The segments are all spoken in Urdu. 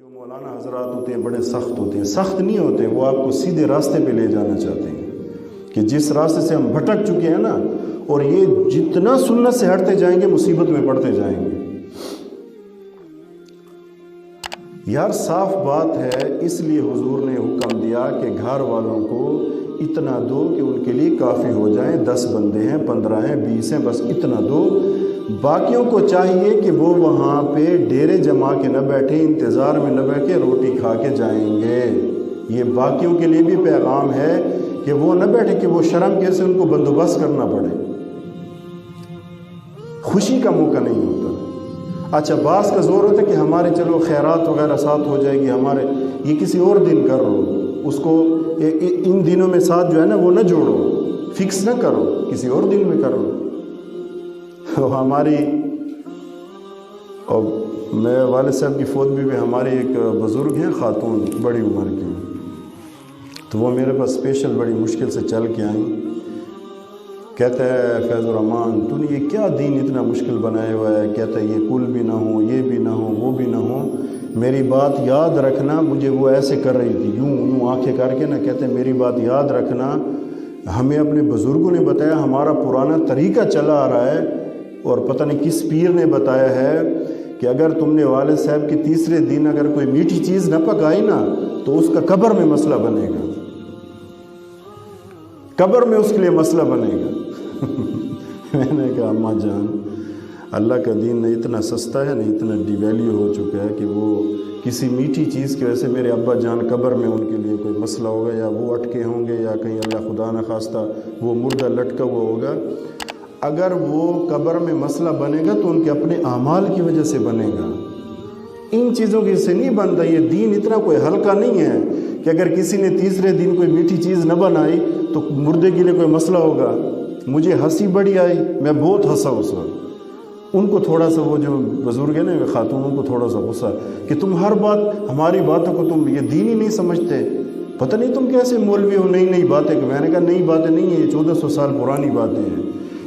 جو مولانا حضرات ہوتے ہیں بڑے سخت ہوتے ہیں، سخت نہیں ہوتے، وہ آپ کو سیدھے راستے پہ لے جانا چاہتے ہیں کہ جس راستے سے ہم بھٹک چکے ہیں نا، اور یہ جتنا سنت سے ہٹتے جائیں گے مصیبت میں پڑتے جائیں گے۔ یار صاف بات ہے، اس لیے حضور نے حکم دیا کہ گھر والوں کو اتنا دو کہ ان کے لیے کافی ہو جائیں، 10 بندے ہیں، 15 ہیں، 20 ہیں، بس اتنا دو۔ باقیوں کو چاہیے کہ وہ وہاں پہ ڈیرے جما کے نہ بیٹھے، انتظار میں نہ بیٹھے، روٹی کھا کے جائیں گے۔ یہ باقیوں کے لیے بھی پیغام ہے کہ وہ نہ بیٹھے کہ وہ شرم کیسے ان کو بندوبست کرنا پڑے، خوشی کا موقع نہیں ہوتا۔ اچھا بعض کا زور ہوتا ہے کہ ہمارے چلو خیرات وغیرہ ساتھ ہو جائے گی، ہمارے یہ کسی اور دن کر لو، اس کو ان دنوں میں ساتھ جو ہے نا وہ نہ جوڑو، فکس نہ کرو، کسی اور دن میں کر لو۔ ہماری اور میں والد صاحب کی فوت بھی ہماری ایک بزرگ ہیں خاتون بڑی عمر کی، تو وہ میرے پاس اسپیشل بڑی مشکل سے چل کے آئیں، کہتا ہے فیض الرحمان تو نے یہ کیا دین اتنا مشکل بنایا ہوا ہے، کہتا ہے یہ کل بھی نہ ہو، یہ بھی نہ ہو، وہ بھی نہ ہو، میری بات یاد رکھنا۔ مجھے وہ ایسے کر رہی تھی یوں آنکھیں کر کے نا، کہتے ہیں میری بات یاد رکھنا، ہمیں اپنے بزرگوں نے بتایا، ہمارا پرانا طریقہ چلا آ رہا ہے، اور پتہ نہیں کس پیر نے بتایا ہے کہ اگر تم نے والد صاحب کے تیسرے دن اگر کوئی میٹھی چیز نہ پکائی نا تو اس کا قبر میں مسئلہ بنے گا، قبر میں اس کے لیے مسئلہ بنے گا۔ میں نے کہا اماں جان اللہ کا دین نہ اتنا سستا ہے، نہ اتنا ڈی ویلیو ہو چکا ہے کہ وہ کسی میٹھی چیز کی وجہ سے میرے ابا جان قبر میں ان کے لیے کوئی مسئلہ ہوگا، یا وہ اٹکے ہوں گے، یا کہیں اللہ خدا نہ خواستہ وہ مردہ لٹکا ہوا ہوگا۔ اگر وہ قبر میں مسئلہ بنے گا تو ان کے اپنے اعمال کی وجہ سے بنے گا، ان چیزوں کی سے نہیں بنتا۔ یہ دین اتنا کوئی ہلکا نہیں ہے کہ اگر کسی نے تیسرے دن کوئی میٹھی چیز نہ بنائی تو مردے کے لیے کوئی مسئلہ ہوگا۔ مجھے ہنسی بڑی آئی، میں بہت ہنسا اس وقت۔ ان کو تھوڑا سا وہ جو بزرگ ہیں نا خاتونوں کو تھوڑا سا غصہ کہ تم ہر بات ہماری باتوں کو تم یہ دین ہی نہیں سمجھتے، پتہ نہیں تم کیسے مولوی ہو، نئی نئی باتیں۔ میں نے کہا نئی باتیں نہیں ہیں، یہ 1400 سال پرانی باتیں ہیں۔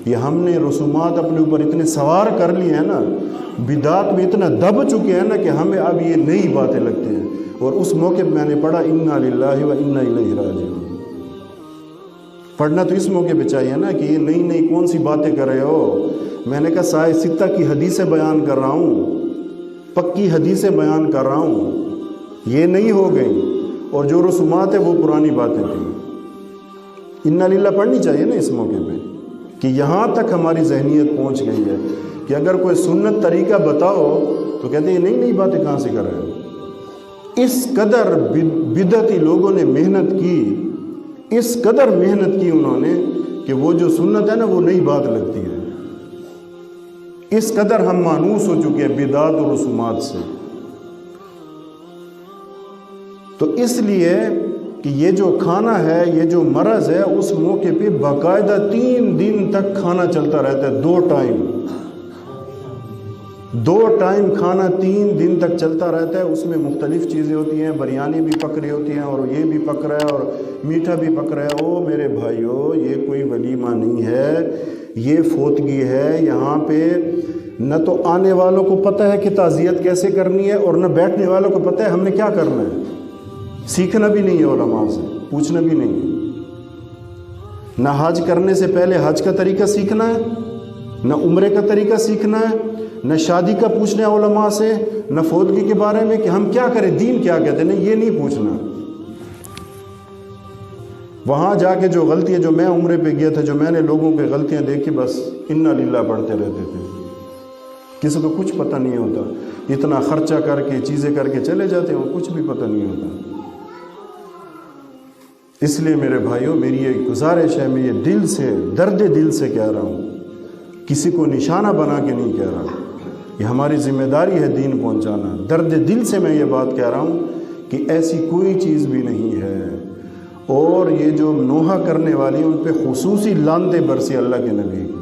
یہ ہم نے رسومات اپنے اوپر اتنے سوار کر لیے ہیں نا، بدعات میں اتنا دب چکے ہیں نا کہ ہمیں اب یہ نئی باتیں لگتے ہیں۔ اور اس موقع میں نے پڑھا انا للہ و انا الیہ راجعون، پڑھنا تو اس موقع پہ چاہیے نا کہ یہ نئی نئی کون سی باتیں کر رہے ہو۔ میں نے کہا سائے ستہ کی حدیثیں بیان کر رہا ہوں، پکی حدیثیں بیان کر رہا ہوں، یہ نہیں ہو گئی، اور جو رسومات ہیں وہ پرانی باتیں تھیں۔ انا للہ پڑھنی چاہیے نا اس موقع پہ، کہ یہاں تک ہماری ذہنیت پہنچ گئی ہے کہ اگر کوئی سنت طریقہ بتاؤ تو کہتے ہیں نئی نئی باتیں کہاں سے کر رہے ہو۔ اس قدر بدعتی لوگوں نے محنت کی، اس قدر محنت کی انہوں نے کہ وہ جو سنت ہے نا وہ نئی بات لگتی ہے۔ اس قدر ہم مانوس ہو چکے ہیں بدعات اور رسومات سے۔ تو اس لیے کہ یہ جو کھانا ہے، یہ جو مرض ہے، اس موقع پہ باقاعدہ 3 دن تک کھانا چلتا رہتا ہے، 2 ٹائم کھانا 3 دن تک چلتا رہتا ہے۔ اس میں مختلف چیزیں ہوتی ہیں، بریانی بھی پک رہی ہوتی ہیں، اور یہ بھی پک رہا ہے، اور میٹھا بھی پک رہا ہے۔ او میرے بھائیو، یہ کوئی ولیمہ نہیں ہے، یہ فوتگی ہے۔ یہاں پہ نہ تو آنے والوں کو پتہ ہے کہ تعزیت کیسے کرنی ہے، اور نہ بیٹھنے والوں کو پتہ ہے ہم نے کیا کرنا ہے۔ سیکھنا بھی نہیں ہے علماء سے، پوچھنا بھی نہیں ہے۔ نہ حج کرنے سے پہلے حج کا طریقہ سیکھنا ہے، نہ عمرے کا طریقہ سیکھنا ہے، نہ شادی کا پوچھنا ہے علماء سے، نہ فوتگی کے بارے میں کہ ہم کیا کریں، دین کیا کہتے ہیں، نہیں یہ نہیں پوچھنا۔ وہاں جا کے جو غلطیاں، جو میں عمرے پہ گیا تھا، جو میں نے لوگوں کے غلطیاں دیکھی، بس انا للہ پڑھتے رہتے تھے، کسی کو کچھ پتہ نہیں ہوتا، اتنا خرچہ کر کے چیزیں کر کے چلے جاتے ہیں، کچھ بھی پتہ نہیں ہوتا۔ اس لیے میرے بھائیوں، میری یہ گزارش ہے، میں یہ دل سے، درد دل سے کہہ رہا ہوں، کسی کو نشانہ بنا کے نہیں کہہ رہا، یہ ہماری ذمہ داری ہے دین پہنچانا۔ درد دل سے میں یہ بات کہہ رہا ہوں کہ ایسی کوئی چیز بھی نہیں ہے، اور یہ جو نوحہ کرنے والی ہیں ان پہ خصوصی لعنتیں برسی اللہ کے نبی کی۔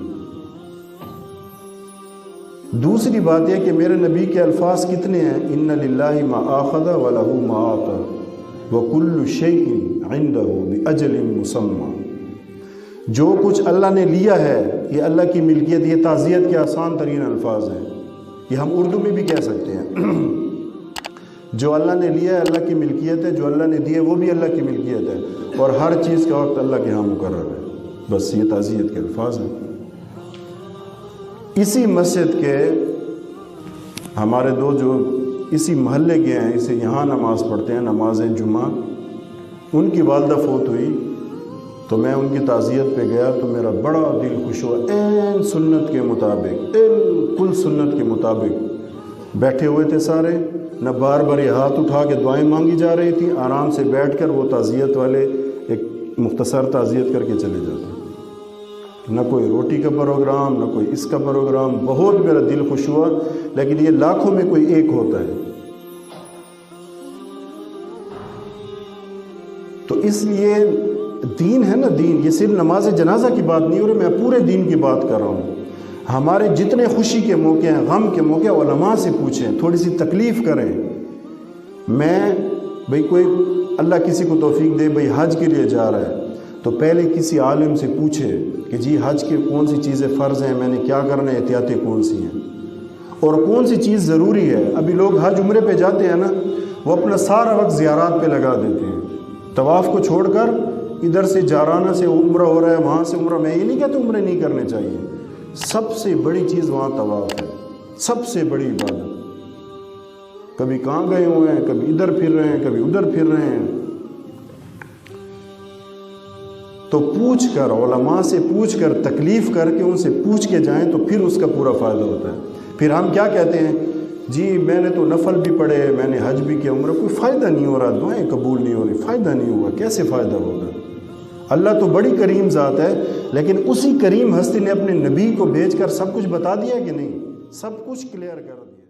دوسری بات یہ کہ میرے نبی کے الفاظ کتنے ہیں، ان للہ ما آخذ ولہ ما اعطى وکل شیء عنده باجل مسمى۔ جو کچھ اللہ نے لیا ہے یہ اللہ کی ملکیت، یہ تعزیت کے آسان ترین الفاظ ہیں، یہ ہم اردو میں بھی کہہ سکتے ہیں جو اللہ نے لیا ہے اللہ کی ملکیت ہے، جو اللہ نے دی ہے وہ بھی اللہ کی ملکیت ہے، اور ہر چیز کا وقت اللہ کے ہاں مقرر ہے۔ بس یہ تعزیت کے الفاظ ہیں۔ اسی مسجد کے ہمارے دو جو اسی محلے کے ہیں، اسے یہاں نماز پڑھتے ہیں، نماز جمعہ، ان کی والدہ فوت ہوئی تو میں ان کی تعزیت پہ گیا تو میرا بڑا دل خوش ہوا۔ این سنت کے مطابق، بالکل سنت کے مطابق بیٹھے ہوئے تھے سارے، نہ بار بار یہ ہاتھ اٹھا کے دعائیں مانگی جا رہی تھیں، آرام سے بیٹھ کر وہ تعزیت والے ایک مختصر تعزیت کر کے چلے جاتے، نہ کوئی روٹی کا پروگرام، نہ کوئی اس کا پروگرام۔ بہت میرا دل خوش ہوا، لیکن یہ لاکھوں میں کوئی ایک ہوتا ہے۔ تو اس لیے دین ہے نا، دین یہ صرف نماز جنازہ کی بات نہیں ہو رہی، میں پورے دین کی بات کر رہا ہوں۔ ہمارے جتنے خوشی کے موقع ہیں، غم کے موقع، علماء سے پوچھیں، تھوڑی سی تکلیف کریں۔ میں بھئی کوئی اللہ کسی کو توفیق دے بھئی حج کے لیے جا رہا ہے تو پہلے کسی عالم سے پوچھے کہ جی حج کے کون سی چیزیں فرض ہیں، میں نے کیا کرنا ہے، احتیاطیں کون سی ہیں اور کون سی چیز ضروری ہے۔ ابھی لوگ حج عمرے پہ جاتے ہیں نا، وہ اپنا سارا وقت زیارات پہ لگا دیتے ہیں، طواف کو چھوڑ کر ادھر سے جارانہ سے عمرہ ہو رہا ہے، وہاں سے عمرہ۔ میں یہ نہیں کہتا عمرے نہیں کرنے چاہیے، سب سے بڑی چیز وہاں طواف ہے، سب سے بڑی عبادت۔ کبھی کہاں گئے ہوئے ہیں، کبھی ادھر پھر رہے ہیں، کبھی ادھر پھر رہے ہیں۔ تو پوچھ کر، علماء سے پوچھ کر، تکلیف کر کے ان سے پوچھ کے جائیں تو پھر اس کا پورا فائدہ ہوتا ہے۔ پھر ہم کیا کہتے ہیں، جی میں نے تو نفل بھی پڑھے، میں نے حج بھی کیا، عمرہ، کوئی فائدہ نہیں ہو رہا، دعائیں قبول نہیں ہو رہی، فائدہ نہیں ہوا۔ کیسے فائدہ ہوگا؟ اللہ تو بڑی کریم ذات ہے، لیکن اسی کریم ہستی نے اپنے نبی کو بھیج کر سب کچھ بتا دیا کہ نہیں؟ سب کچھ کلیئر کر دیا۔